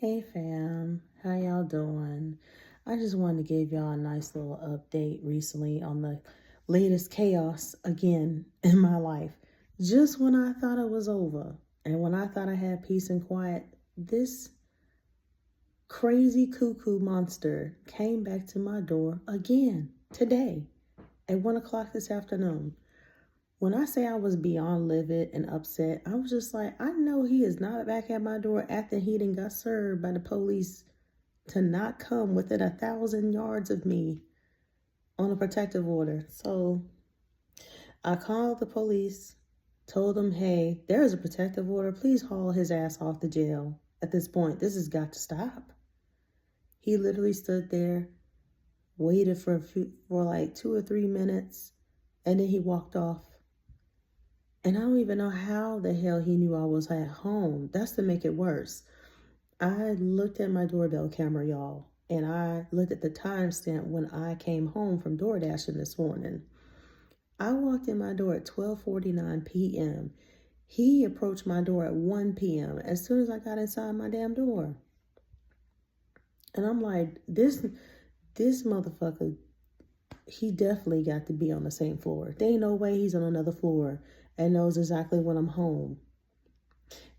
Hey fam, how y'all doing? I just wanted to give y'all a nice little update recently on the latest chaos again in my life. Just when I thought it was over and when I thought I had peace and quiet, this crazy cuckoo monster came back to my door again today at 1 o'clock this afternoon. When I say I was beyond livid and upset, I was just like, I know he is not back at my door after he done got served by the police to not come within 1,000 yards of me on a protective order. So I called the police, told them, hey, there is a protective order. Please haul his ass off to jail. At this point, this has got to stop. He literally stood there, waited for like 2 or 3 minutes, and then he walked off. And I don't even know how the hell he knew I was at home. That's to make it worse. I looked at my doorbell camera, y'all, and I looked at the timestamp when I came home from DoorDashing this morning. I walked in my door at 12:49 p.m. He approached my door at 1 p.m. as soon as I got inside my damn door. And I'm like, this motherfucker, he definitely got to be on the same floor. There ain't no way he's on another floor and knows exactly when I'm home.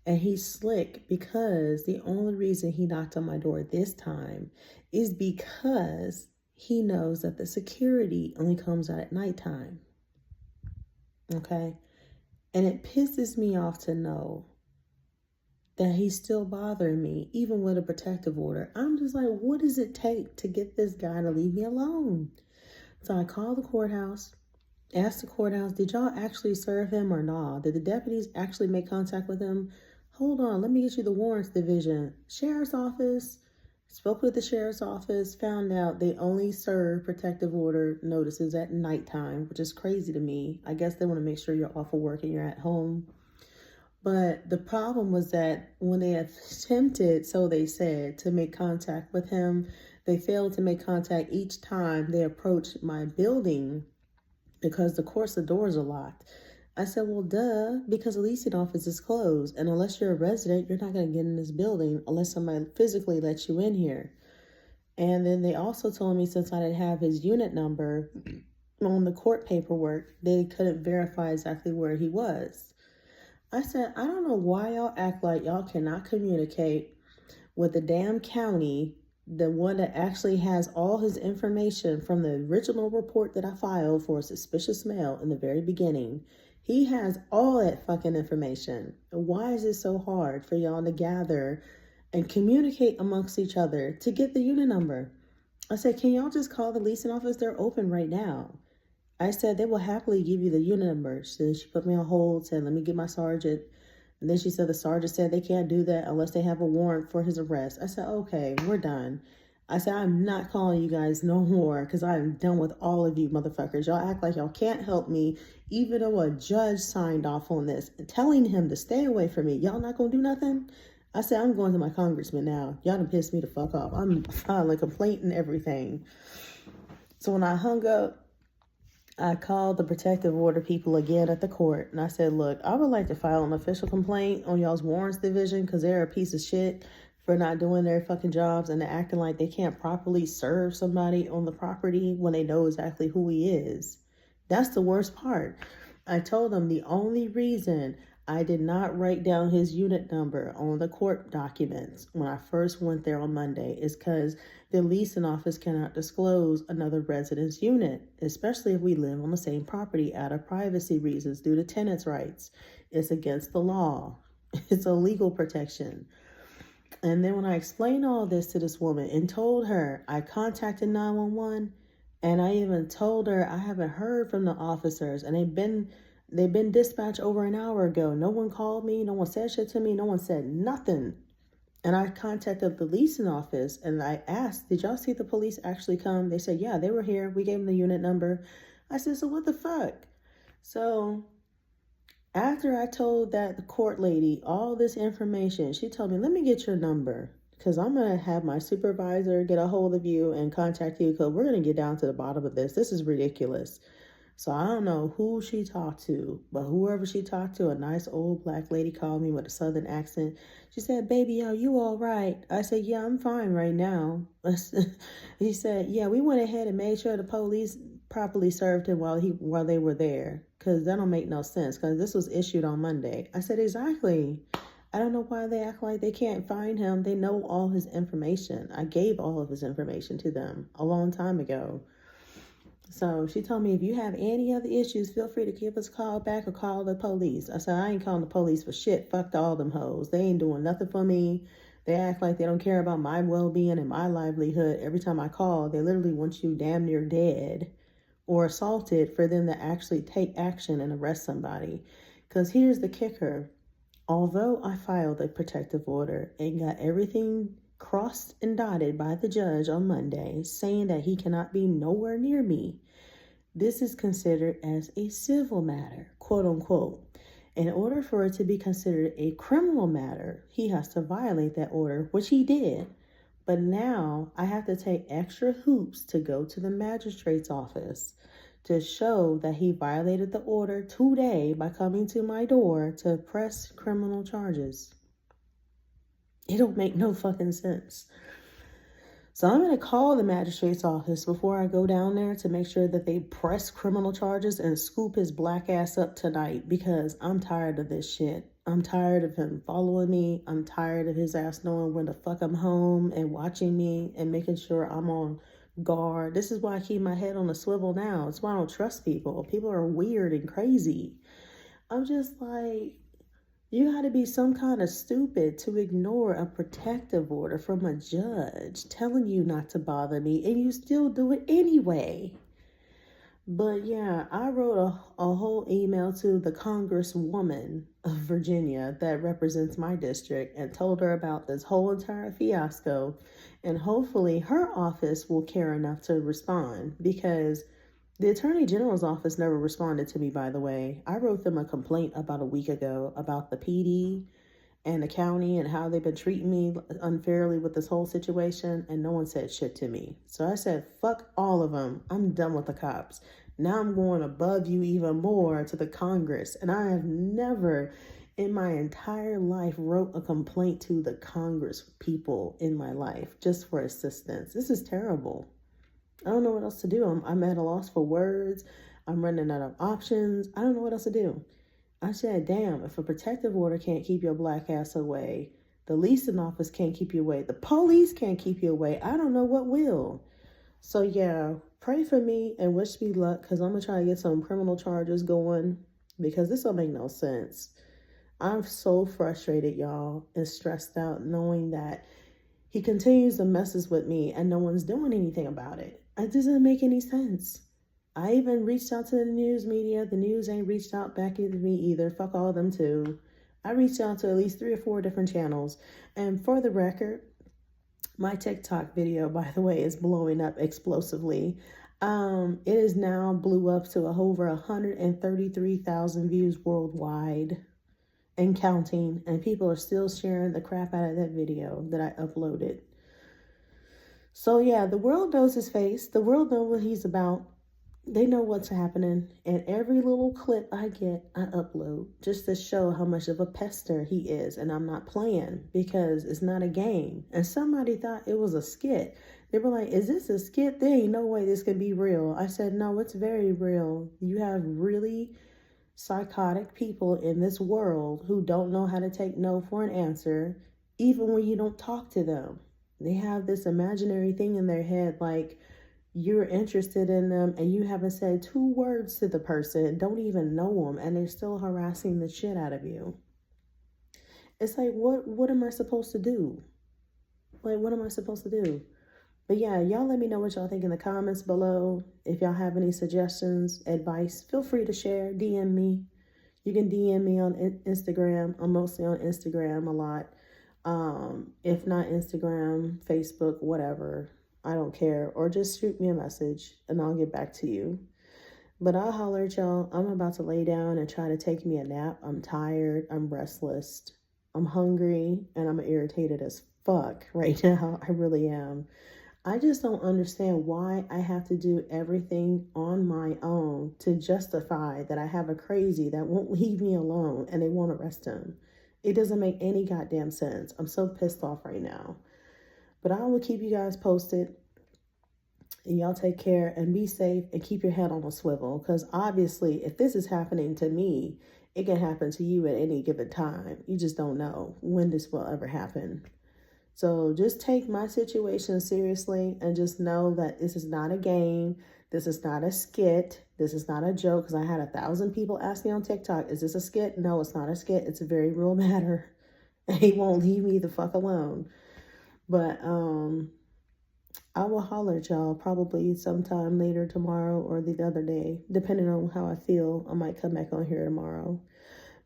And he's slick because the only reason he knocked on my door this time is because he knows that the security only comes out at nighttime. Okay? And it pisses me off to know that he's still bothering me, even with a protective order. I'm just like, what does it take to get this guy to leave me alone? So I called the courthouse, asked the courthouse, did y'all actually serve him or not? Did the deputies actually make contact with him? Hold on, let me get you the warrants division. Sheriff's office, spoke with the sheriff's office, found out they only serve protective order notices at nighttime, which is crazy to me. I guess they want to make sure you're off of work and you're at home. But the problem was that when they attempted, so they said, to make contact with him, they failed to make contact each time they approached my building because the doors are locked. I said, well, duh, because the leasing office is closed. And unless you're a resident, you're not going to get in this building unless somebody physically lets you in here. And then they also told me since I didn't have his unit number on the court paperwork, they couldn't verify exactly where he was. I said, I don't know why y'all act like y'all cannot communicate with the damn county, the one that actually has all his information from the original report that I filed for a suspicious mail in the very beginning. He has all that fucking information. Why is it so hard for y'all to gather and communicate amongst each other to get the unit number? I said, can y'all just call the leasing office? They're open right now. I said, they will happily give you the unit number. So she put me on hold, said, let me get my sergeant. And then she said the sergeant said they can't do that unless they have a warrant for his arrest. I said, okay, we're done. I said, I'm not calling you guys no more because I'm done with all of you motherfuckers. Y'all act like y'all can't help me, even though a judge signed off on this, telling him to stay away from me. Y'all not going to do nothing? I said, I'm going to my congressman now. Y'all done pissed me the fuck off. I'm filing a complaint and everything. So when I hung up, I called the protective order people again at the court, and I said, look, I would like to file an official complaint on y'all's warrants division because they're a piece of shit for not doing their fucking jobs and acting like they can't properly serve somebody on the property when they know exactly who he is. That's the worst part. I told them the only reason I did not write down his unit number on the court documents when I first went there on Monday is because the leasing office cannot disclose another resident's unit, especially if we live on the same property out of privacy reasons due to tenants' rights. It's against the law. It's a legal protection. And then when I explained all this to this woman and told her I contacted 911, and I even told her I haven't heard from the officers, and they've been dispatched over an hour ago. No one called me. No one said shit to me. No one said nothing. And I contacted the leasing office and I asked, did y'all see the police actually come? They said, yeah, they were here. We gave them the unit number. I said, so what the fuck? So after I told the court lady all this information, she told me, let me get your number because I'm going to have my supervisor get a hold of you and contact you because we're going to get down to the bottom of this. This is ridiculous. So I don't know who she talked to, but whoever she talked to, a nice old black lady called me with a southern accent. She said, "Baby, are you all right?" I said, "Yeah, I'm fine right now." He said, "Yeah, we went ahead and made sure the police properly served him while they were there, because that don't make no sense, because this was issued on Monday." I said, "Exactly. I don't know why they act like they can't find him. They know all his information. I gave all of his information to them a long time ago." So she told me, "If you have any other issues, feel free to give us a call back or call the police." I said, "I ain't calling the police for shit. Fuck all them hoes. They ain't doing nothing for me. They act like they don't care about my well-being and my livelihood. Every time I call, they literally want you damn near dead or assaulted for them to actually take action and arrest somebody." Because here's the kicker. Although I filed a protective order and got everything crossed and dotted by the judge on Monday, saying that he cannot be nowhere near me, this is considered as a civil matter, quote unquote. In order for it to be considered a criminal matter, he has to violate that order, which he did. But now I have to take extra hoops to go to the magistrate's office to show that he violated the order today by coming to my door to press criminal charges. It don't make no fucking sense. So I'm going to call the magistrate's office before I go down there to make sure that they press criminal charges and scoop his black ass up tonight, because I'm tired of this shit. I'm tired of him following me. I'm tired of his ass knowing when the fuck I'm home and watching me and making sure I'm on guard. This is why I keep my head on a swivel now. It's why I don't trust people. People are weird and crazy. I'm just like, you got to be some kind of stupid to ignore a protective order from a judge telling you not to bother me, and you still do it anyway. But yeah, I wrote a whole email to the Congresswoman of Virginia that represents my district and told her about this whole entire fiasco. And hopefully her office will care enough to respond, because the Attorney General's office never responded to me, by the way. I wrote them a complaint about a week ago about the PD and the county and how they've been treating me unfairly with this whole situation, and no one said shit to me. So I said, fuck all of them. I'm done with the cops. Now I'm going above you even more to the Congress. And I have never in my entire life wrote a complaint to the Congress people in my life just for assistance. This is terrible. I don't know what else to do. I'm at a loss for words. I'm running out of options. I don't know what else to do. I said, damn, if a protective order can't keep your black ass away, the leasing office can't keep you away, the police can't keep you away, I don't know what will. So yeah, pray for me and wish me luck, because I'm going to try to get some criminal charges going, because this don't make no sense. I'm so frustrated, y'all, and stressed out knowing that he continues to messes with me and no one's doing anything about it. It doesn't make any sense. I even reached out to the news media. The news ain't reached out back into me either. Fuck all them too. I reached out to at least 3 or 4 different channels. And for the record, my TikTok video, by the way, is blowing up explosively. It is now blew up to over 133,000 views worldwide and counting. And people are still sharing the crap out of that video that I uploaded. So yeah, the world knows his face. The world knows what he's about. They know what's happening, and every little clip I get, I upload just to show how much of a pester he is. And I'm not playing, because it's not a game. And somebody thought it was a skit. They were like, is this a skit? There ain't no way this can be real. I said, no, it's very real. You have really psychotic people in this world who don't know how to take no for an answer, even when you don't talk to them. They have this imaginary thing in their head, like, you're interested in them and you haven't said 2 words to the person, don't even know them, and they're still harassing the shit out of you. It's like, what am I supposed to do? Like, what am I supposed to do? But yeah, y'all let me know what y'all think in the comments below. If y'all have any suggestions, advice, feel free to share, DM me. You can DM me on Instagram. I'm mostly on Instagram a lot. If not Instagram, Facebook, whatever. I don't care. Or just shoot me a message and I'll get back to you. But I'll holler at y'all. I'm about to lay down and try to take me a nap. I'm tired. I'm restless. I'm hungry. And I'm irritated as fuck right now. I really am. I just don't understand why I have to do everything on my own to justify that I have a crazy that won't leave me alone and they won't arrest him. It doesn't make any goddamn sense. I'm so pissed off right now. But I will keep you guys posted. And y'all take care and be safe and keep your head on a swivel. Because obviously, if this is happening to me, it can happen to you at any given time. You just don't know when this will ever happen. So just take my situation seriously and just know that this is not a game. This is not a skit. This is not a joke. Because I had 1,000 people ask me on TikTok, is this a skit? No, it's not a skit. It's a very real matter. And he won't leave me the fuck alone. But I will holler at y'all probably sometime later tomorrow or the other day. Depending on how I feel, I might come back on here tomorrow.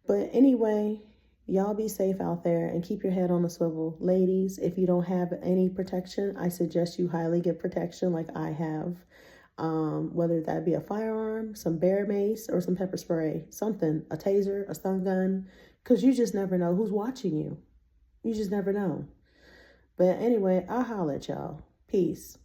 But anyway, y'all be safe out there and keep your head on a swivel. Ladies, if you don't have any protection, I suggest you highly get protection like I have. Whether that be a firearm, some bear mace, or some pepper spray. Something, a taser, a stun gun. Because you just never know who's watching you. You just never know. But anyway, I'll holler at y'all. Peace.